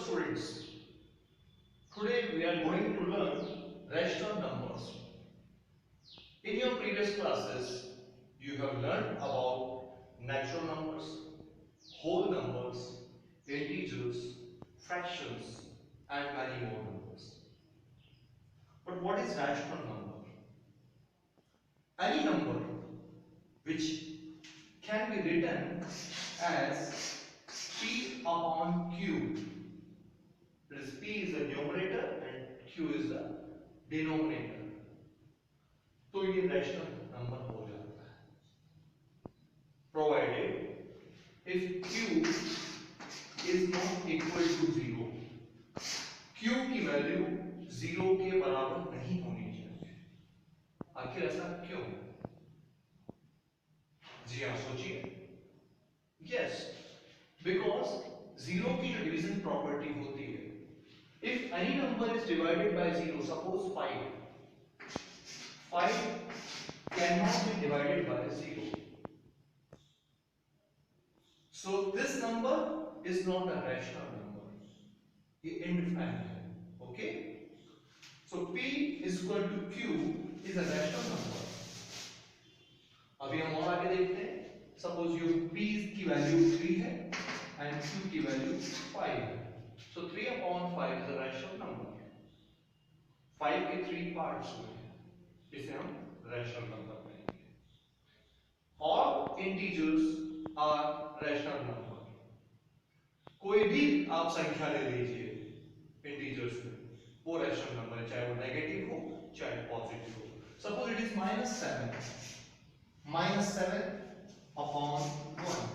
students, today we are going to learn rational numbers. In your previous classes, you have learned about natural numbers, whole numbers, integers, fractions, and many more numbers. But what is rational number? Any number which can be written as P upon Q. That is, P is the numerator and Q is the denominator. तो ये rational number हो जाता है, provided if Q is not equal to 0. Q की value 0 के बराबर नहीं होनी चाहिए। आखिर ऐसा क्यों? जी हाँ, सोचिए। Yes, because 0 की जो डिवीजन प्रॉपर्टी होती है, if any number is divided by 0, suppose 5 cannot be divided by 0. So this number is not a rational number. ये indefinite है, okay? So P is equal to Q is a rational number. अभी हम और आगे देखते हैं। Suppose you P की value 3 है and Q की वैल्यू 5 है. So 3 upon 5 is a rational number. 5 के 3 parts हुए हैं, इसे हम rational number कहेंगे. All integers are rational number. कोई भी आप संख्या ले लीजिए integers में, वो rational number है, चाहे वो नेगेटिव हो चाहे पॉजिटिव हो. Suppose it is -7. -7 upon 1.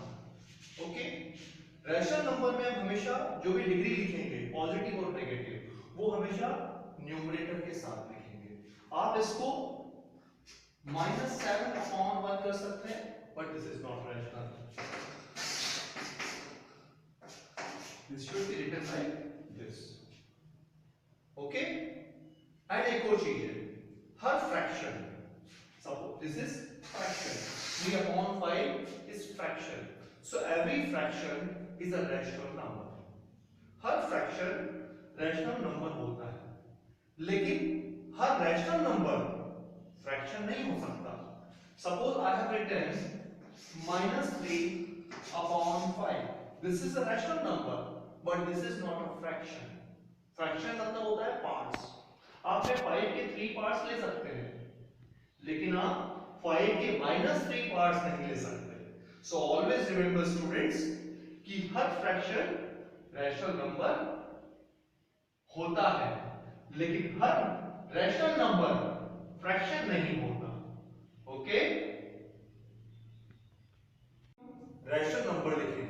Okay, rational number में हम हमेशा जो भी डिग्री लिखेंगे, पॉजिटिव और नेगेटिव, वो हमेशा न्यूमरेटर के साथ लिखेंगे. आप इसको -7 upon 1 कर सकते हैं, but this is not rational. This should be written like this. Okay, and एक और चीज है, हर fraction, suppose this is fraction, 3 upon 5 is fraction. So every fraction is a rational number. Her fraction rational number होता है, लेकिन हर rational number fraction नहीं हो सकता. Suppose I have written -3 upon 5. This is a rational number, but this is not a fraction. Fraction मतलब होता है parts. आप 5 के 3 parts ले सकते हैं, लेकिन आप 5 के -3 पार्ट्स नहीं ले सकते. सो ऑलवेज रिमेंबर स्टूडेंट्स कि हर फ्रैक्शन रैशनल नंबर होता है, लेकिन हर रैशनल नंबर फ्रैक्शन नहीं होता. ओके, रैशनल नंबर लिखें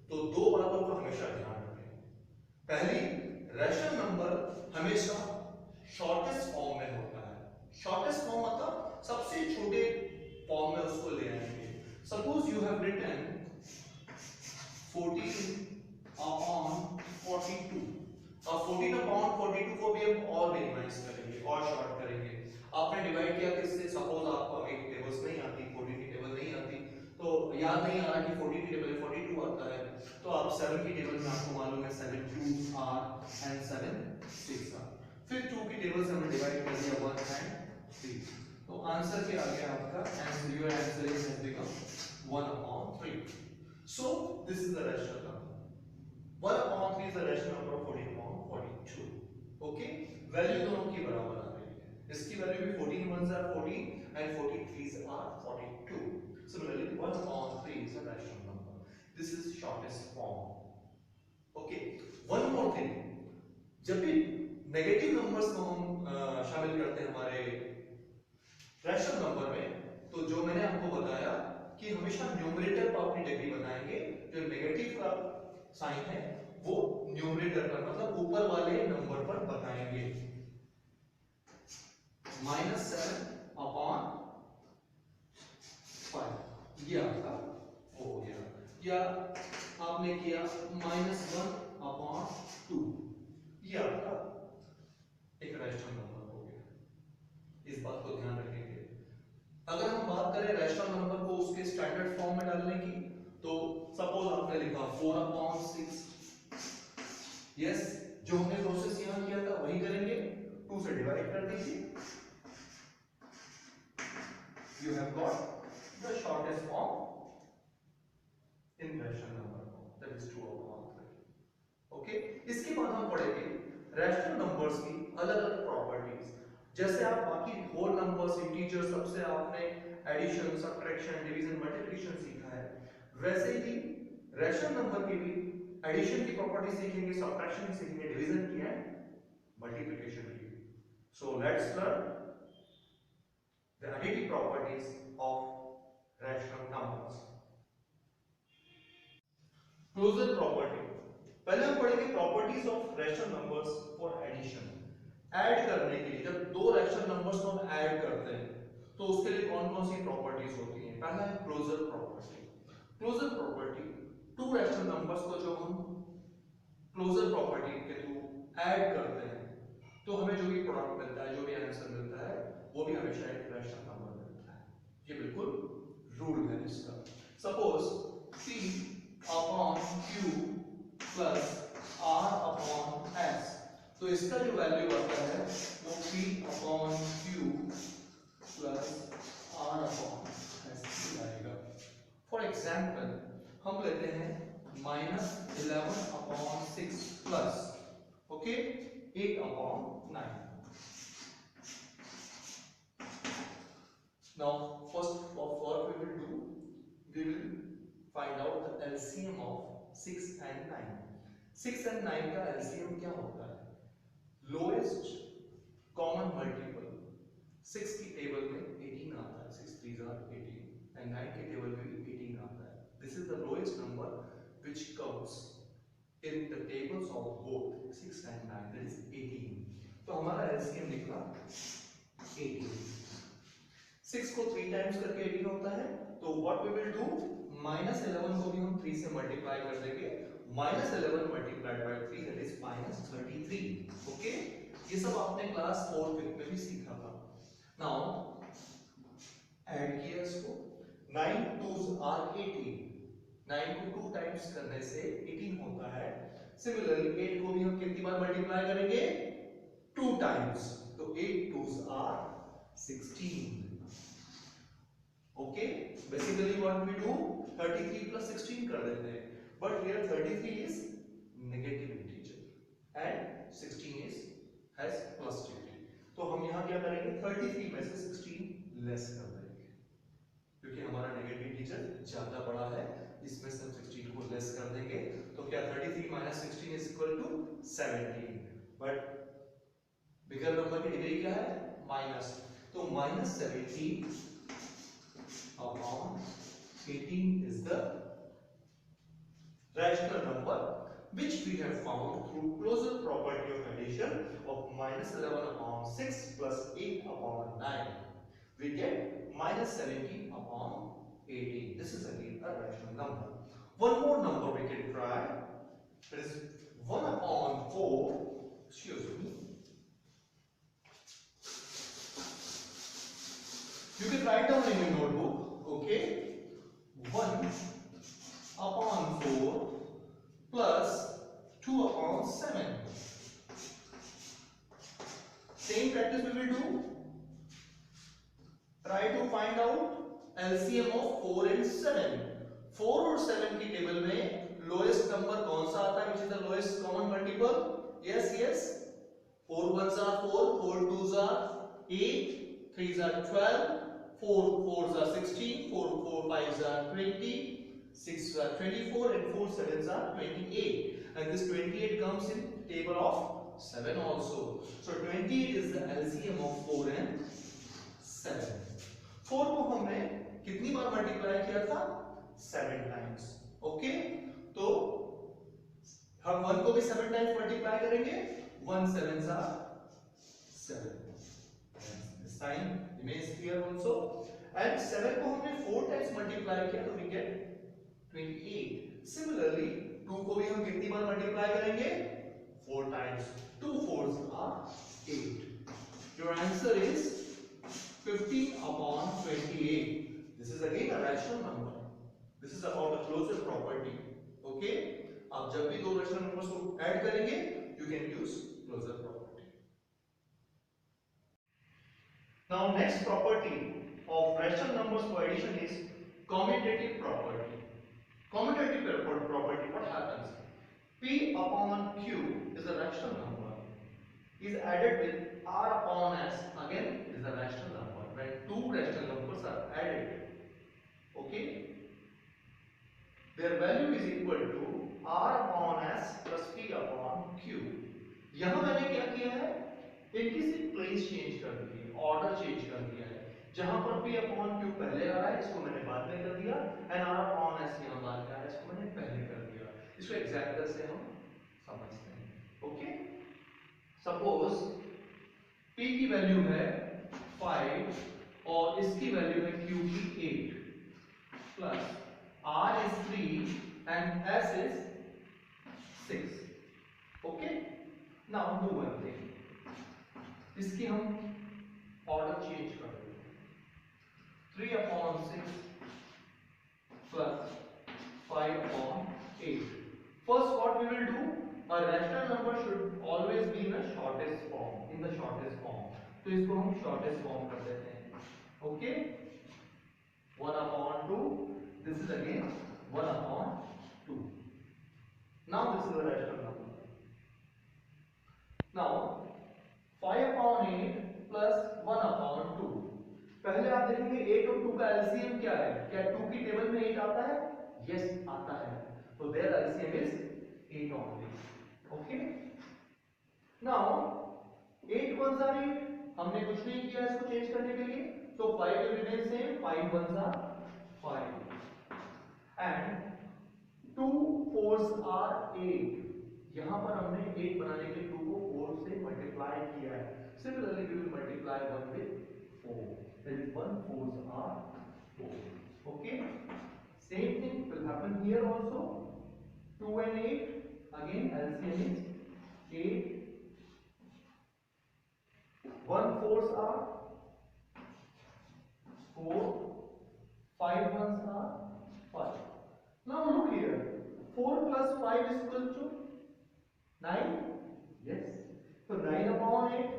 तो दो बातों का हमेशा ध्यान रखें. पहली, रैशनल नंबर हमेशा शॉर्टेस्ट फॉर्म में होता है. शॉर्टेस्ट फॉर्म मतलब सबसे छोटे फॉर्म में उसको ले आएंगे. Suppose you have written 14 upon 42. अब 14 upon 42 को भी हम और मिनिमाइज करेंगे और शॉर्ट करेंगे. आपने डिवाइड किया किससे? सपोज आपको एक टेबल्स नहीं आती, 14 की टेबल नहीं आती, तो याद नहीं आ रहा कि 14 की टेबल 42 आता है, तो आप 7 की टेबल में आपको मालूम है 7 2 are and 7 6 are. फिर 2 की टेबल से हमने डिवाइड कर दिया 1 and 3. तो आंसर क्या आ गया आपका? Answer, your answer is has become 1 upon 3. So this is the rational number. 1 upon 3 is the rational number of 14 upon 42. Okay, value दोनों की बराबर आ रही है. इसकी वैल्यू भी 14 1s are 14 and 43s are 42. Similarly 1 upon 3 is a rational number. This is shortest form. Okay, one more thing, जब भी negative numbers को हम शामिल करते हैं हमारे रैशनल नंबर में, तो जो मैंने आपको बताया कि हमेशा न्यूमरेटर पर अपनी डिग्री बताएंगे. जो नेगेटिव का साइन है वो न्यूमरेटर पर, मतलब ऊपर वाले नंबर पर बताएंगे. -7 upon 5 ये आपका हो गया, या आपने किया -1 upon 2, ये आपका एक रैशनल नंबर हो गया. इस बात को ध्यान रखेंगे. अगर हम बात करें रैशनल नंबर को उसके स्टैंडर्ड फॉर्म में डालने की, तो सपोज आपने लिखा 4 upon 6. यस, जो हमने प्रोसेस यहां किया था वही करेंगे। 2 से डिवाइड कर दीजिए, you have got the shortest form in rational number form, that is 2/3। Okay, इसके बाद हम पढ़ेंगे रैशनल नंबर्स की अलग अलग प्रॉपर्टीज। जैसे आप बाकी होल नंबर्स, इंटीजर, सबसे आपने एडिशन, सब्ट्रैक्शन, डिवीजन, मल्टीप्लिकेशन सीखा है, वैसे ही रैशनल नंबर की भी एडिशन की प्रॉपर्टी सीखेंगे, सब्ट्रैक्शन की सीखेंगे, डिवीजन की है, मल्टीप्लिकेशन की। So let's learn the additive properties of rational numbers. Closure property, पहले हम पढ़ेंगे properties of rational numbers for addition. Add करने के लिए, जब दो रैशनल नंबर्स को हम ऐड करते हैं तो उसके लिए कौन कौन सी प्रॉपर्टीज होती हैं। पहला है closure property. Closure property, two rational numbers को जो हम क्लोजर प्रॉपर्टी के थ्रू ऐड करते हैं तो हमें जो भी प्रोडक्ट मिलता है, जो भी आंसर मिलता है, वो भी हमेशा एक रैशनल नंबर मिलता है। ये बिल्कुल रूल है इसका। Suppose P upon Q plus R upon S, तो इसका जो वैल्यू आता है वो P upon Q plus R upon S आएगा। फॉर एग्जाम्पल हम लेते हैं -11 upon 6 plus, okay, 8 upon 9। Now first of what we will do, we will find out the LCM of 6 and 9. 6 and 9 का LCM क्या होता है? Lowest common multiple 6 की table में 18 आता है, 6 3s are 18, and 9 की टेबल में भी 18 आता है। This is the lowest number which comes in the tables of both 6 and 9, that is 18। तो हमारा LCM निकला 18। 6 को 3 टाइम्स करके 18 होता है, तो व्हाट वी विल डू, -11 को भी हम 3 से मल्टीप्लाई कर देंगे। -11 multiplied by 3 that is -33। Okay, ये सब आपने क्लास 4 में भी सीखा था। नाउ ऐड किया इसको, 9 2s are 18, 9 को 2 टाइम्स करने से 18 होता है। सिमिलरली 8 को भी हम कितनी बार मल्टीप्लाई करेंगे, 2 टाइम्स, तो 8 2s are 16। Okay, basically what we do, 33 plus 16 कर देते हैं, but here 33 is negative integer and 16 is has plus degree, तो हम यहाँ क्या करेंगे, 33 में से 16 लेस कर देंगे, क्योंकि हमारा नेगेटिव इंटीजर ज्यादा बड़ा है, इसमें से हम 16 को लेस कर देंगे, तो क्या 33 minus 16 is equal to 17, but bigger number की डिग्री क्या है, माइनस, तो -17 upon 18 is the rational number which we have found through closure property of addition of -11 upon 6 plus 8 upon 9. We get -17 upon 18. This is again a rational number. One more number we can try, that is 1 upon 4, excuse me. You can write down in your notebook, okay, 1 upon 4 plus 2 upon 7. Same practice we will do. Try to find out LCM of 4 and 7. 4 और 7 की table में lowest number कौन सा आता है, which is the lowest common multiple? Yes, yes. 4 1s are 4, 4 2s are 8, 3s are 12, 4 4s are 16, 4 4 5s are 20, 6 are 24, and 4 7s are 28. And this 28 comes in table of 7 also. So 28 is the LCM of 4 and 7. 4 को हमने कितनी बार multiply किया था, 7 times. Okay, तो हम 1 को भी 7 times multiply करेंगे, 1 7s are 7. This sign remains clear also. And 7 को हमने 4 टाइम्स मल्टीप्लाई किया, तो we get 28. Similarly 2 को भी हम कितनी बार मल्टीप्लाई करेंगे, 4 times, 2 4s are 8. Your answer is 15 upon 28. This is again a rational number. This is about the closure property. Okay, आप जब भी दो rational numbers को ऐड करेंगे can use closure property. Now next property of rational numbers for addition is commutative property. Commutative property, what happens? P upon Q is a rational number, is added with R upon S, again is a rational number. When two rational numbers are added, okay, their value is equal to R upon S plus P upon Q. यहां मैंने क्या किया है, इनकी सिर्फ place change कर दी है, order change कर दिया है। जहां पर P अपॉन Q पहले आ रहा है, इसको मैंने बाद में कर दिया, एंड R अपॉन S यहां बाद में आ रहा है, इसको मैंने पहले कर दिया। इसको एग्जांपल से हम समझते हैं। ओके, सपोज P की वैल्यू है 5 और इसकी वैल्यू है Q की 8 plus R is 3 and S is 6. Okay, now do one thing, इसकी हम ऑर्डर चेंज कर देंगे। 3 upon 6 plus 5 upon 8. First, what we will do? A rational number should always be in the shortest form. In the shortest form. तो इसको हम shortest form कर देते हैं. Okay? 1 upon 2. This is again 1 upon 2. Now this is a rational number. Now 5 upon 8 plus 1 upon 2. पहले आप देखेंगे 8 और 2 का एलसीएम क्या है? क्या 2 की टेबल में 8 आता है? Yes, आता है। तो their LCM is 8 only. Okay? Now 8 ones are 8. हमने कुछ नहीं किया इसको चेंज करने के लिए, तो 5 will remain same. 5 ones are 5. And 2 fours are 8. यहां पर हमने 8 बनाने के लिए 2 को 4 से मल्टीप्लाई किया है। Similarly, we will multiply 1 with 4. That is 1 fours are 4. Okay? Same thing will happen here also. 2 and 8. Again, LCM is 8. 1 fours are 4. 5 ones are 5. Now look here. 4 plus 5 is equal to 9. Yes. So 9 upon 8.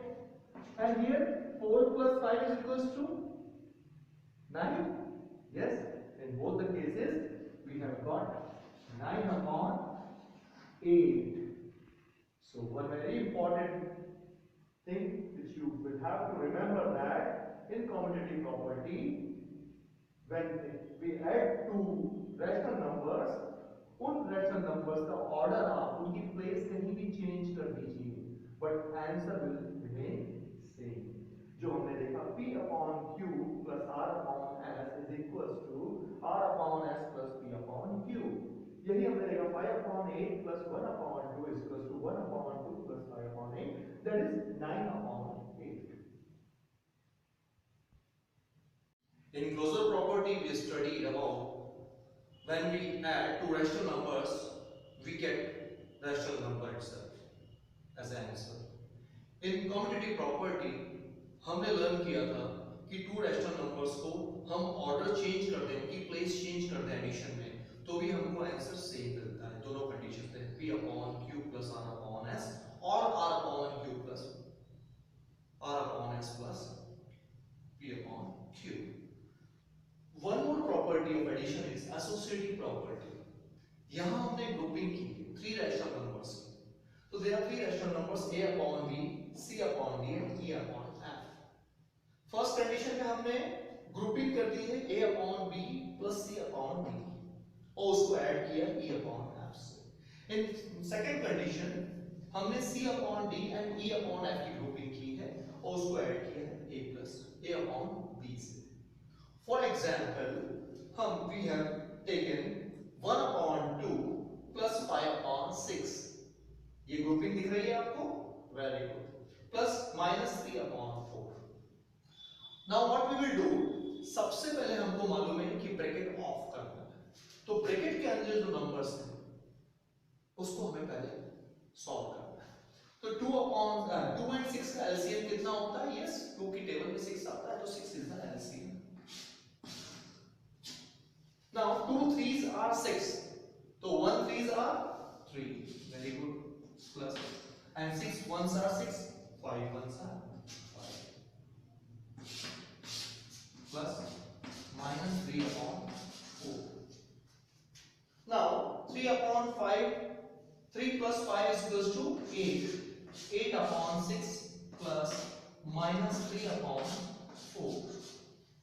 And here 4 plus 5 is equals to 9. Yes. In both the cases, we have got 9 upon 8. So one very important thing which you will have to remember that in commutative property, when we add two rational numbers, उन rational numbers का order आप उनकी place कहीं भी change कर दीजिए, but answer will remain same. जो हमने देखा P upon Q plus R upon S is equals to R upon S plus P upon Q. यही हमने देखा 5 upon 8 plus 1 upon 2 is equals to 1 upon 2 plus 5 upon 8. That is 9 upon 8. In closure property, we studied about when we add two rational numbers, we get rational number itself as an answer. In commutative property, हमने learn किया था कि to rational numbers को हम order change कर दें, उनकी place change कर दें एडिशन में, तो भी हमको आंसर सेम मिलता है। दोनों कंडीशन थे, P upon Q plus R upon S और R upon Q plus R upon S plus P upon Q. One more property of addition is associative property. यहाँ हमने ग्रुपिंग की 3 रैशनल नंबर्स की, तो there are 3 rational numbers A upon B, C upon D and E upon F. First condition में हमने grouping कर दी है A upon B plus C upon D और उसको ऐड किया E अपॉन F से। इन सेकंड कंडीशन हमने C upon D and E upon F की ग्रुपिंग की है और उसको ऐड किया है A plus A upon B से। फॉर एग्जाम्पल हम we have taken 1 upon 2 plus 5 upon 6. ये ग्रुपिंग दिख रही है आपको? Very good. Plus minus 3 upon 4. Now what we will do, सबसे पहले हमको मालूम है कि ब्रैकेट ऑफ करना है, तो ब्रैकेट के अंदर जो नंबर्स हैं उसको हमें पहले सॉल्व करना है। तो 2 and 6 का एलसीएम कितना होता है? यस, 2 की टेबल में 6 आता है, तो 6 is the LCM. Now 2 3s are 6, so 1 3s are 3. Very good. Plus and 6 ones are 6, 5 ones are 5, plus minus 3 upon 4. Now 3 upon 5, 3 plus 5 is equals to 8. 8 upon 6 plus minus 3 upon 4.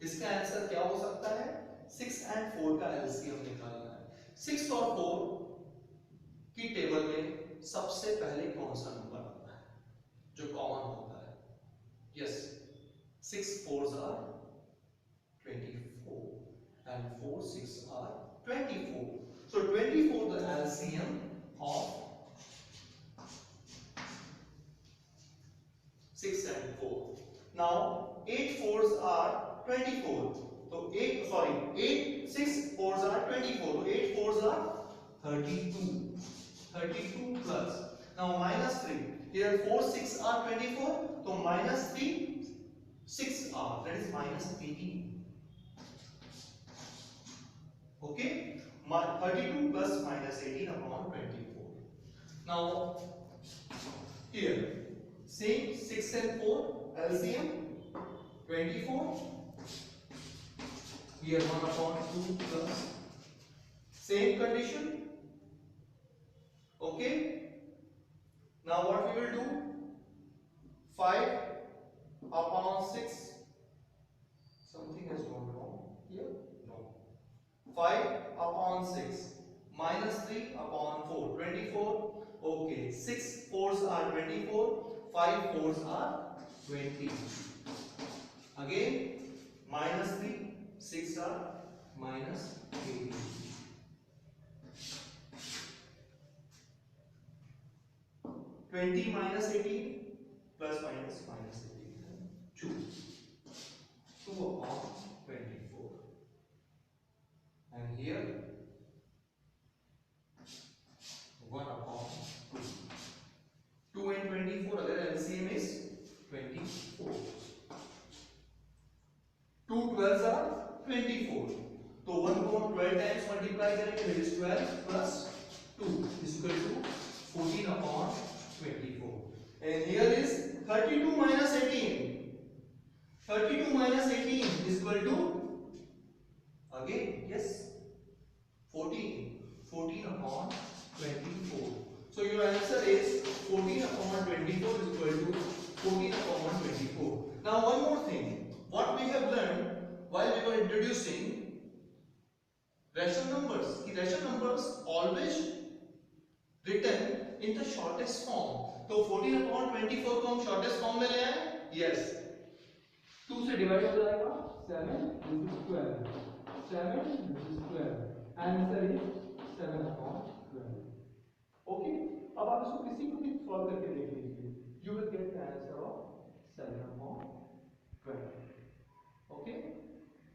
इसका answer क्या हो सकता है? 6 and 4 का LCM निकालना है। 6 और 4 की टेबल में सबसे पहले कौन सा नंबर आता है जो कॉमन होता है? Yes, 6 4s are 24 and 4 6 are 24. So 24 the LCM of 6 and 4. Now 8 4s are 24. So 8 6 4s are 24. So 8 4s are 32. 32 plus. Now minus 3. Here 4 6 are 24. So minus 3 6 are, that is minus 18. Okay? 32 plus minus 18 upon 24. Now here same 6 and 4 LCM 24. Here 1 upon 2 plus same condition. Okay. Now what we will do? 5 upon 6. Something has gone wrong here. No. 5 upon 6 minus 3 upon 4. 24. Okay. 6 4s are 24. 5 4s are 20. Again minus 3. 6 are minus 18. Twenty minus 18 plus minus 18. 2 upon 24. And here 1 upon 2. 2 and 24 अगर LCM is 24. 2 12s are 24. तो 1 को हम 12 times multiply करेंगे, that is 12 plus 2 is equal to 14 upon 24. And here is 32 minus 18. 32 minus 18 is equal to, again, yes, 14. 14 upon 24. So your answer is 14 upon 24 is equal to 14 upon 24. Now one more thing. What we have learned while we were introducing rational numbers. The rational numbers always written in the shortest form. तो 14 upon 24 को हम shortest form में ले आए? Yes. 2 से divide हो जाएगा 7, this is 12. 7, this is 12. Answer is 7 upon 12. Okay. अब आप इसको किसी को भी solve करके देख लीजिए. You will get the answer of 7 upon 12. Okay.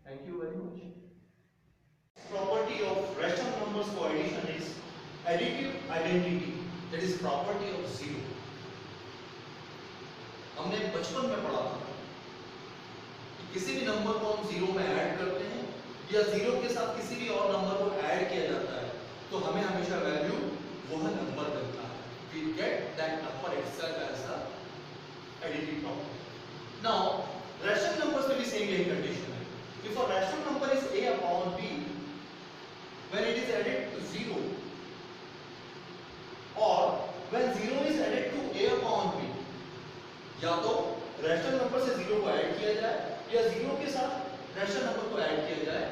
Thank you very much. Property of rational numbers for addition is additive identity. That is property of zero. हमने बचपन में पढ़ा था कि किसी भी नंबर को हम जीरो में ऐड करते हैं या जीरो के साथ किसी भी और नंबर को ऐड किया जाता है तो हमें हमेशा वैल्यू वह नंबर मिलता है. We get that number itself as a additive property. Now rational numbers में भी same यही condition है. If a rational number is a upon b, when it is added to 0 or when 0 is added to a upon b, या तो rational number से 0 को add किया जाए या 0 के साथ रैशनल नंबर को ऐड किया जाए,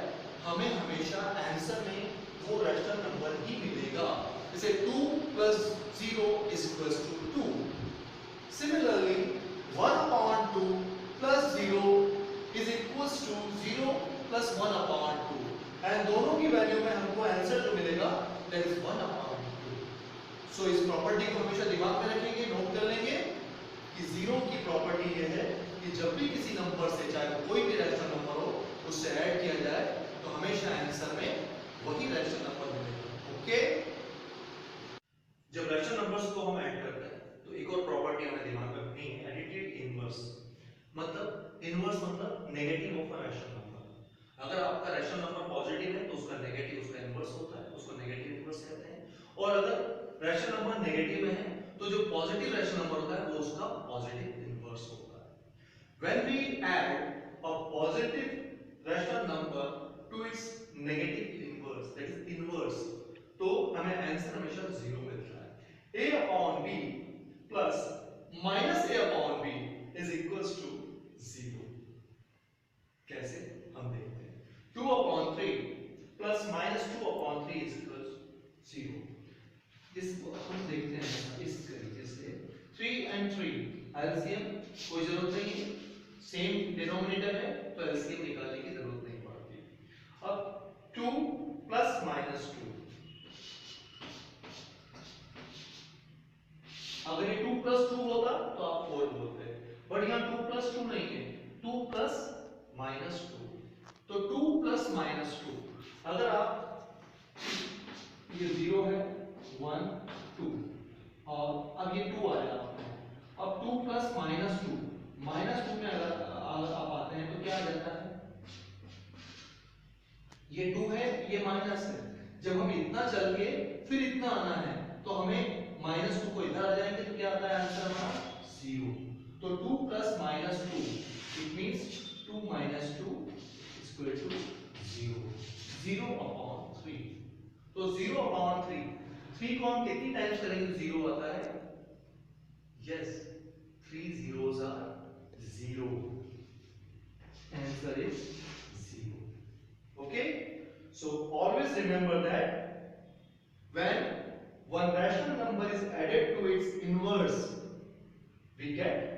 हमें हमेशा आंसर में वो रैशनल नंबर ही मिलेगा. जैसे 2 plus 0 is equals to 2. Similarly 1 upon 2 plus 0 is equals to 0 plus 1 upon 2. And दोनों की वैल्यू में हमको आंसर जो मिलेगा that is 1 upon 2. सो इस प्रॉपर्टी को हमेशा दिमाग में रखेंगे, नोट कर लेंगे कि जीरो की प्रॉपर्टी ये है कि जब भी किसी नंबर से, चाहे वो कोई भी रैशनल नंबर हो, उससे ऐड किया जाए तो हमेशा आंसर में वही रैशनल नंबर मिलेगा. ओके. जब रैशनल नंबर्स को हम ऐड करते हैं तो एक और प्रॉपर्टी हमें दिमाग में रखनी है, एडिटिव इनवर्स. मतलब इनवर्स मतलब negative of a rational number. अगर आपका रैशनल नंबर पॉजिटिव है तो उसका नेगेटिव उसका इनवर्स होता है, उसको नेगेटिव इनवर्स कहते हैं. और अगर रैशनल नंबर नेगेटिव है तो जो पॉजिटिव रैशनल नंबर होता है वो उसका पॉजिटिव इनवर्स होता है। When we add a positive rational number to its negative inverse, that is inverse, तो हमें आंसर हमेशा 0 मिलता है। a upon b plus minus a upon b is equals to 0। कैसे हम देखते हैं। 2 upon 3 plus minus 2 upon 3 is equals 0। इसको हम देखते हैं इस तरीके से। 3 and 3 एलसीएम कोई जरूरत नहीं है, सेम डिनोमिनेटर है तो एलसीएम निकालने की जरूरत नहीं पड़ती। अब 2 प्लस माइनस 2, अगर ये 2 प्लस 2 होता तो आप 4 बोलते, बट यहाँ 2 प्लस 2 नहीं है, 2 प्लस माइनस 2, तो 2 प्लस माइनस 2, अगर आप ये 0 है 1 2 और अब ये 2 आ जाता है, अब 2 प्लस माइनस 2, माइनस 2 में अगर आप आते हैं तो क्या आ जाता है, ये 2 है ये माइनस है, जब हम इतना चल के फिर इतना आना है तो हमें माइनस 2 को इधर आ जाएंगे तो क्या आता है आंसर हमारा 0। तो 2 plus minus 2 it means 2 minus 2 is equal to 0, 0 upon 3। तो 0 अपॉन 3 को हम कितनी टाइम्स करेंगे तो 0 आता है, yes 3 zeros are 0, answer is 0. Okay, so always remember that when one rational number is added to its inverse we get